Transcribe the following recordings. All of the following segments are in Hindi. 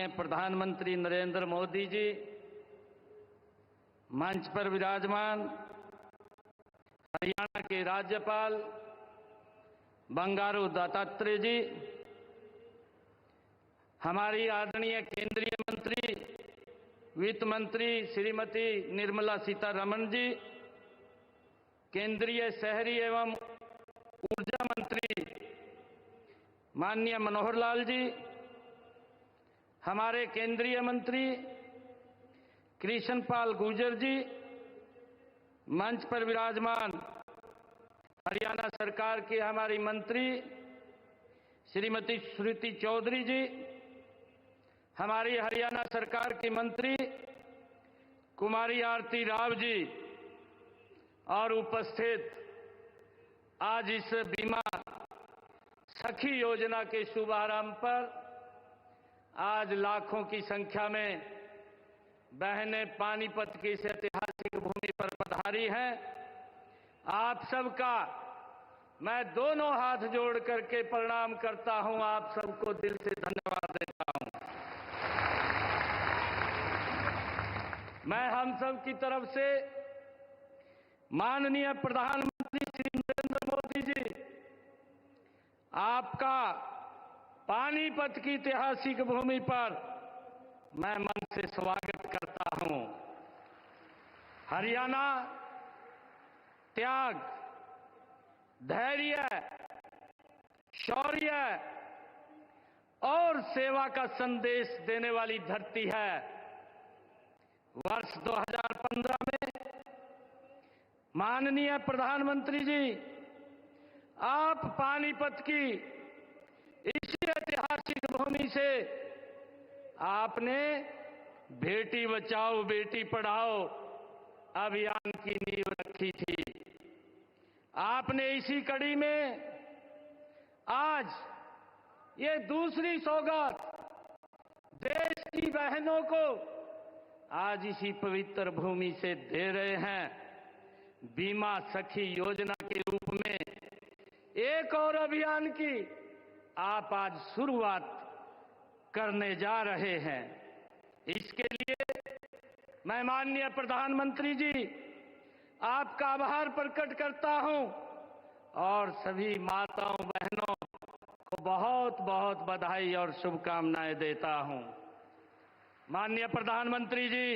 माननीय प्रधानमंत्री नरेंद्र मोदी जी, मंच पर विराजमान हरियाणा के राज्यपाल बंडारू दत्तात्रेय जी, हमारी आदरणीय केंद्रीय मंत्री वित्त मंत्री श्रीमती निर्मला सीतारमण जी, केंद्रीय शहरी एवं ऊर्जा मंत्री माननीय मनोहर लाल जी, हमारे केंद्रीय मंत्री कृष्णपाल गुर्जर जी, मंच पर विराजमान हरियाणा सरकार के हमारी मंत्री श्रीमती श्रुति चौधरी जी, हमारी हरियाणा सरकार की मंत्री कुमारी आरती राव जी और उपस्थित आज इस बीमा सखी योजना के शुभारंभ पर आज लाखों की संख्या में बहनें पानीपत की इस ऐतिहासिक भूमि पर पधारी हैं। आप सबका मैं दोनों हाथ जोड़ करके प्रणाम करता हूं, आप सबको दिल से धन्यवाद देता हूं। मैं हम सब की तरफ से माननीय प्रधानमंत्री श्री नरेंद्र मोदी जी, आपका पानीपत की ऐतिहासिक भूमि पर मैं मन से स्वागत करता हूं। हरियाणा त्याग, धैर्य, शौर्य और सेवा का संदेश देने वाली धरती है। वर्ष 2015 में माननीय प्रधानमंत्री जी, आप पानीपत की इसी ऐतिहासिक भूमि से आपने बेटी बचाओ बेटी पढ़ाओ अभियान की नींव रखी थी। आपने इसी कड़ी में आज ये दूसरी सौगात देश की बहनों को आज इसी पवित्र भूमि से दे रहे हैं। बीमा सखी योजना के रूप में एक और अभियान की आप आज शुरुआत करने जा रहे हैं। इसके लिए मैं माननीय प्रधानमंत्री जी आपका आभार प्रकट करता हूं और सभी माताओं बहनों को बहुत बहुत बधाई और शुभकामनाएं देता हूं। माननीय प्रधानमंत्री जी,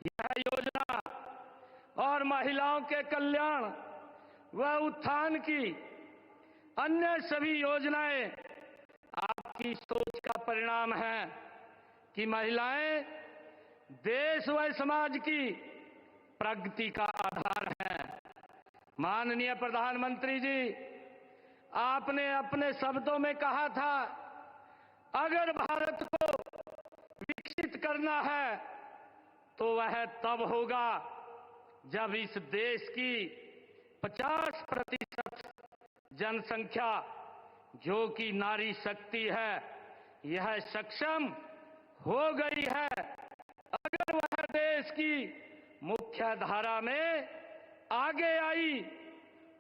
यह योजना और महिलाओं के कल्याण व उत्थान की अन्य सभी योजनाएं आपकी सोच का परिणाम है कि महिलाएं देश व समाज की प्रगति का आधार हैं। माननीय प्रधानमंत्री जी, आपने अपने शब्दों में कहा था, अगर भारत को विकसित करना है तो वह तब होगा जब इस देश की 50% जनसंख्या जो कि नारी शक्ति है, यह सक्षम हो गई है। अगर वह देश की मुख्य धारा में आगे आई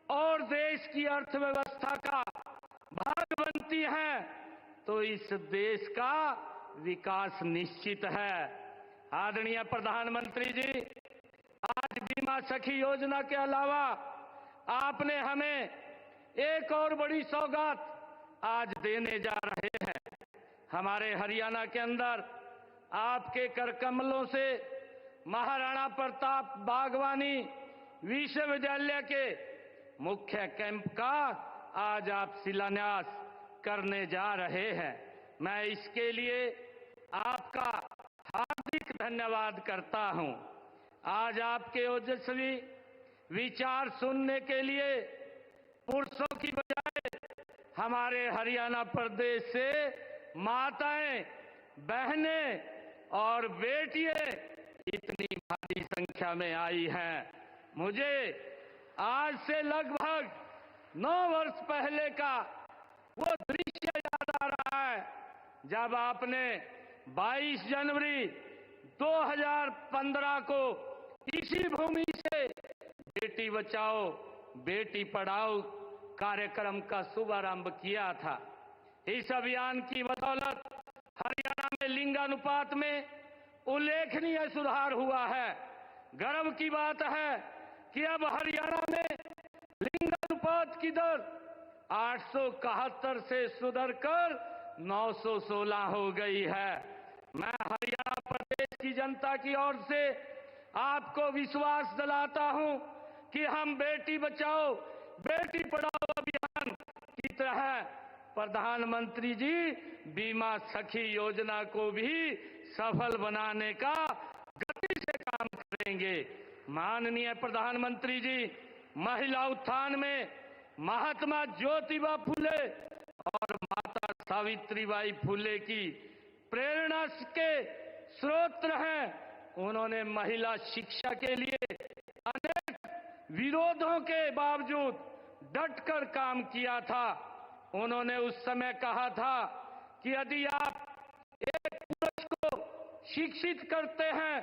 और देश की अर्थव्यवस्था का भाग बनती है तो इस देश का विकास निश्चित है। आदरणीय प्रधानमंत्री जी, आज बीमा सखी योजना के अलावा आपने हमें एक और बड़ी सौगात आज देने जा रहे हैं। हमारे हरियाणा के अंदर आपके कर कमलों से महाराणा प्रताप बागवानी विश्वविद्यालय के मुख्य कैंप का आज आप शिलान्यास करने जा रहे हैं। मैं इसके लिए आपका हार्दिक धन्यवाद करता हूं। आज आपके ओजस्वी विचार सुनने के लिए पुरुषों की बजाय हमारे हरियाणा प्रदेश से माताएं, बहनें और बेटियां इतनी भारी संख्या में आई हैं। मुझे आज से लगभग 9 वर्ष पहले का वो दृश्य याद आ रहा है जब आपने 22 जनवरी 2015 को इसी भूमि से बेटी बचाओ बेटी पढ़ाओ कार्यक्रम का शुभारंभ किया था। इस अभियान की बदौलत हरियाणा हरियाणा में लिंगानुपात में उल्लेखनीय सुधार हुआ है। गर्व की बात है कि अब हरियाणा में लिंगानुपात की दर 871 से सुधरकर 916 हो गई है। मैं हरियाणा प्रदेश की जनता की ओर से आपको विश्वास दिलाता हूं कि हम बेटी बचाओ बेटी पढ़ाओ अभियान की तरह प्रधानमंत्री जी बीमा सखी योजना को भी सफल बनाने का गति से काम करेंगे। माननीय प्रधानमंत्री जी, महिला उत्थान में महात्मा ज्योतिबा फुले और माता सावित्रीबाई फुले की प्रेरणा के स्रोत हैं। उन्होंने महिला शिक्षा के लिए अनेक विरोधों के बावजूद डटकर काम किया था। उन्होंने उस समय कहा था कि यदि आप एक पुरुष को शिक्षित करते हैं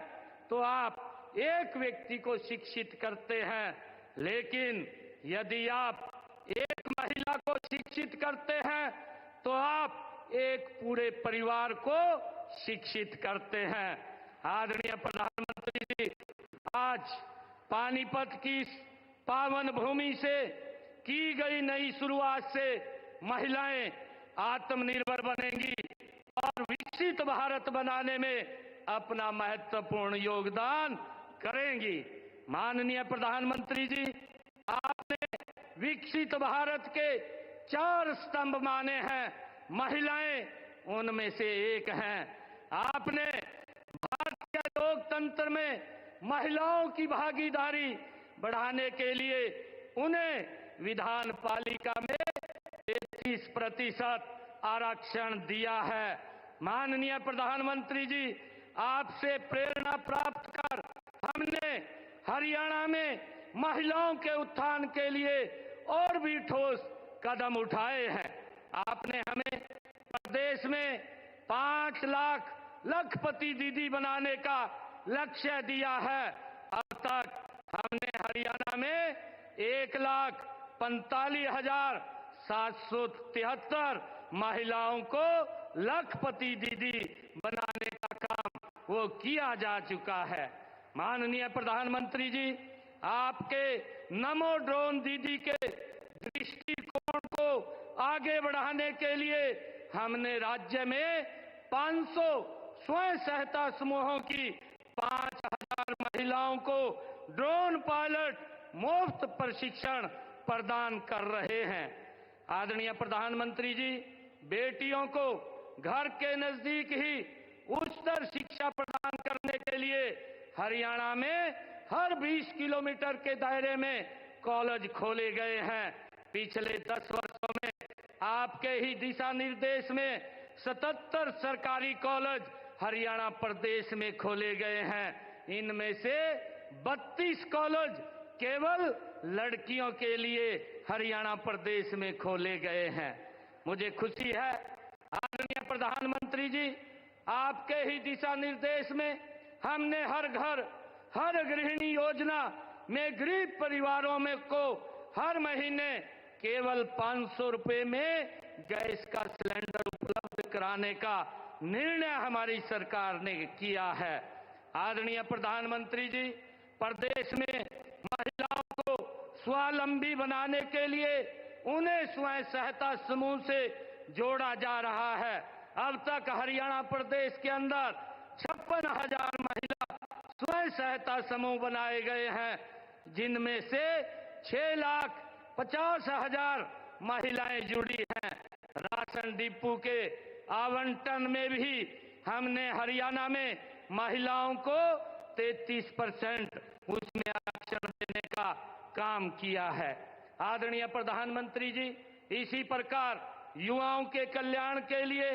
तो आप एक व्यक्ति को शिक्षित करते हैं, लेकिन यदि आप एक महिला को शिक्षित करते हैं तो आप एक पूरे परिवार को शिक्षित करते हैं। आदरणीय प्रधानमंत्री जी, आज पानीपत की इस पावन भूमि से की गई नई शुरुआत से महिलाएं आत्मनिर्भर बनेंगी और विकसित भारत बनाने में अपना महत्वपूर्ण योगदान करेंगी। माननीय प्रधानमंत्री जी, आपने विकसित भारत के 4 स्तंभ माने हैं, महिलाएं उनमें से एक हैं। आपने भारतीय लोकतंत्र में महिलाओं की भागीदारी बढ़ाने के लिए उन्हें विधान पालिका में 33% आरक्षण दिया है। माननीय प्रधानमंत्री जी, आपसे प्रेरणा प्राप्त कर हमने हरियाणा में महिलाओं के उत्थान के लिए और भी ठोस कदम उठाए हैं। आपने हमें प्रदेश में 5 लाख लखपति दीदी बनाने का लक्ष्य दिया है। अब तक हमने हरियाणा में 1,45,773 महिलाओं को लखपति दीदी बनाने का काम वो किया जा चुका है। माननीय प्रधानमंत्री जी, आपके नमो ड्रोन दीदी के दृष्टिकोण को आगे बढ़ाने के लिए हमने राज्य में 500 स्वयं सहायता समूहों की 5,000 महिलाओं को ड्रोन पायलट मुफ्त प्रशिक्षण प्रदान कर रहे हैं। आदरणीय प्रधानमंत्री जी, बेटियों को घर के नजदीक ही उच्चतर शिक्षा प्रदान करने के लिए हरियाणा में हर 20 किलोमीटर के दायरे में कॉलेज खोले गए हैं। पिछले 10 वर्षों में आपके ही दिशा निर्देश में 77 सरकारी कॉलेज हरियाणा प्रदेश में खोले गए हैं। इनमें से 32 कॉलेज केवल लड़कियों के लिए हरियाणा प्रदेश में खोले गए हैं। मुझे खुशी है आदरणीय प्रधानमंत्री जी, आपके ही दिशा निर्देश में हमने हर घर हर गृहिणी योजना में गरीब परिवारों में को हर महीने केवल 500 रुपए में गैस का सिलेंडर उपलब्ध कराने का निर्णय हमारी सरकार ने किया है। आदरणीय प्रधानमंत्री जी, प्रदेश में महिलाओं को स्वावलंबी बनाने के लिए उन्हें स्वयं सहायता समूह से जोड़ा जा रहा है। अब तक हरियाणा प्रदेश के अंदर 56,000 महिला स्वयं सहायता समूह बनाए गए हैं, जिनमें से 6,50,000 महिलाएं जुड़ी हैं। राशन डिपो के आवंटन में भी हमने हरियाणा में महिलाओं को 33% उसमें आरक्षण देने का काम किया है। आदरणीय प्रधानमंत्री जी, इसी प्रकार युवाओं के कल्याण के लिए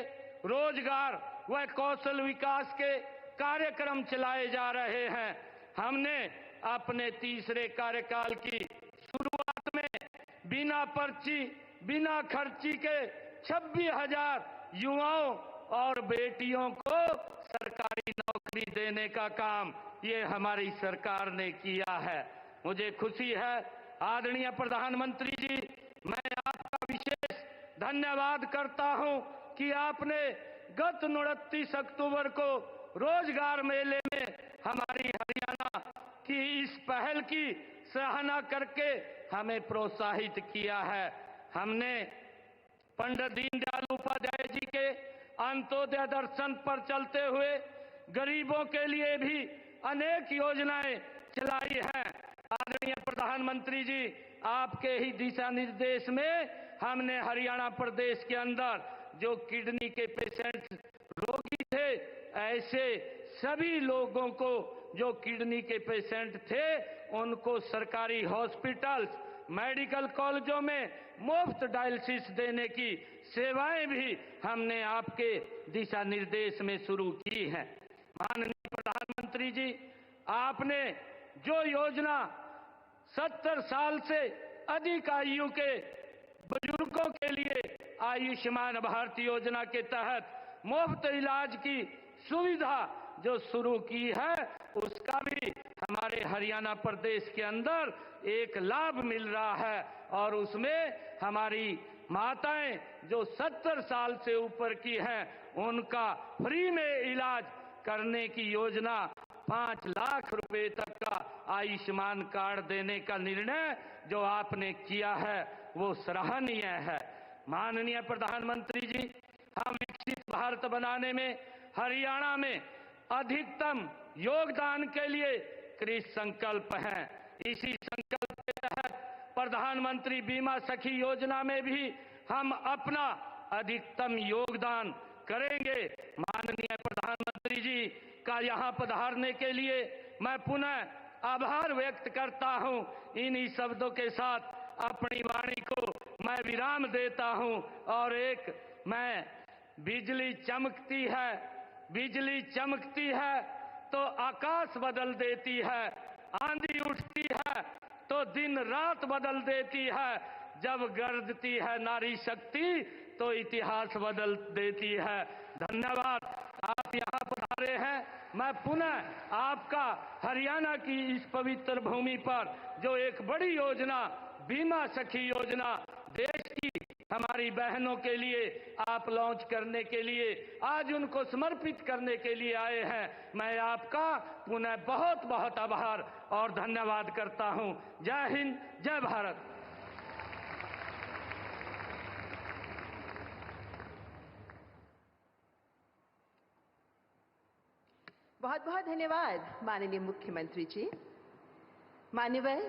रोजगार व कौशल विकास के कार्यक्रम चलाए जा रहे हैं। हमने अपने तीसरे कार्यकाल की शुरुआत में बिना पर्ची बिना खर्ची के 26,000 युवाओं और बेटियों को सरकारी नौकरी देने का काम ये हमारी सरकार ने किया है। मुझे खुशी है आदरणीय प्रधानमंत्री जी, मैं आपका विशेष धन्यवाद करता हूं कि आपने गत 29 अक्टूबर को रोजगार मेले में हमारी हरियाणा की इस पहल की सराहना करके हमें प्रोत्साहित किया है। हमने पंडित दीनदयाल उपाध्याय जी के अंत्योदय दर्शन पर चलते हुए गरीबों के लिए भी अनेक योजनाएं चलाई हैं। आदरणीय प्रधानमंत्री जी, आपके ही दिशा निर्देश में हमने हरियाणा प्रदेश के अंदर जो किडनी के पेशेंट रोगी थे, ऐसे सभी लोगों को जो किडनी के पेशेंट थे, उनको सरकारी हॉस्पिटल्स, मेडिकल कॉलेजों में मुफ्त डायलिसिस देने की सेवाएं भी हमने आपके दिशा निर्देश में शुरू की हैं। माननीय प्रधानमंत्री जी, आपने जो योजना 70 साल से अधिक आयु के बुजुर्गों के लिए आयुष्मान भारत योजना के तहत मुफ्त इलाज की सुविधा जो शुरू की है, उसका भी हमारे हरियाणा प्रदेश के अंदर एक लाभ मिल रहा है और उसमें हमारी माताएं जो 70 साल से ऊपर की हैं, उनका फ्री में इलाज करने की योजना 5 लाख रुपए तक का आयुष्मान कार्ड देने का निर्णय जो आपने किया है, वो सराहनीय है। माननीय प्रधानमंत्री जी, हम विकसित भारत बनाने में हरियाणा में अधिकतम योगदान के लिए कृत संकल्प हैं। इसी संकल्प के तहत प्रधानमंत्री बीमा सखी योजना में भी हम अपना अधिकतम योगदान करेंगे। माननीय प्रधानमंत्री जी का यहां पधारने के लिए मैं पुनः आभार व्यक्त करता हूं। इन्हीं शब्दों के साथ अपनी वाणी को मैं विराम देता हूं और मैं बिजली चमकती है तो आकाश बदल देती है, आंधी उठती है तो दिन रात बदल देती है, जब गरजती है नारी शक्ति तो इतिहास बदल देती है। धन्यवाद, आप यहाँ पधारे हैं। मैं पुनः आपका हरियाणा की इस पवित्र भूमि पर जो एक बड़ी योजना, बीमा सखी योजना देश की हमारी बहनों के लिए आप लॉन्च करने के लिए, आज उनको समर्पित करने के लिए आए हैं, मैं आपका पुनः बहुत बहुत आभार और धन्यवाद करता हूं। जय हिंद, जय भारत। बहुत बहुत धन्यवाद माननीय मुख्यमंत्री जी। मान्यवर